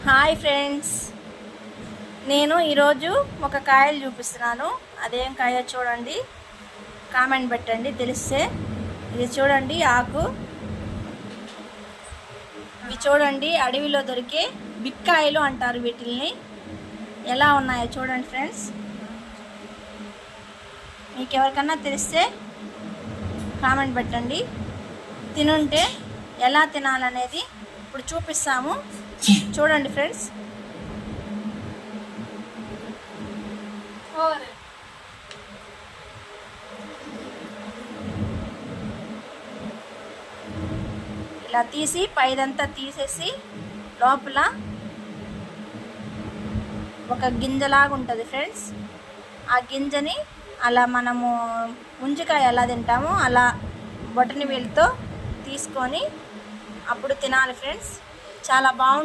Hi friends, నేను ఈరోజు ఒక కాయలు చూపిస్తున్నాను. అదేం కాయ చూడండి, కామెంట్ పెట్టండి తెలిస్తే. ఇది చూడండి ఆకు. ఇవి చూడండి అడవిలో దొరికే బిక్కాయలు అంటారు వీటిల్ని. ఎలా ఉన్నాయో చూడండి ఫ్రెండ్స్. మీకు ఎవరికన్నా తెలిస్తే కామెంట్ పెట్టండి. తినుంటే ఎలా తినాలనేది ఇప్పుడు చూపిస్తాము. చూడండి ఫ్రెండ్స్. ఇలా తీసి పైదంతా తీసేసి లోపల ఒక గింజలాగా ఉంటుంది ఫ్రెండ్స్. ఆ గింజని అలా మనము ముంజికాయ ఎలా తింటామో అలా బొటని వేలుతో తీసుకొని అప్పుడు తినాలి ఫ్రెండ్స్. చాలా బాగుంటుంది.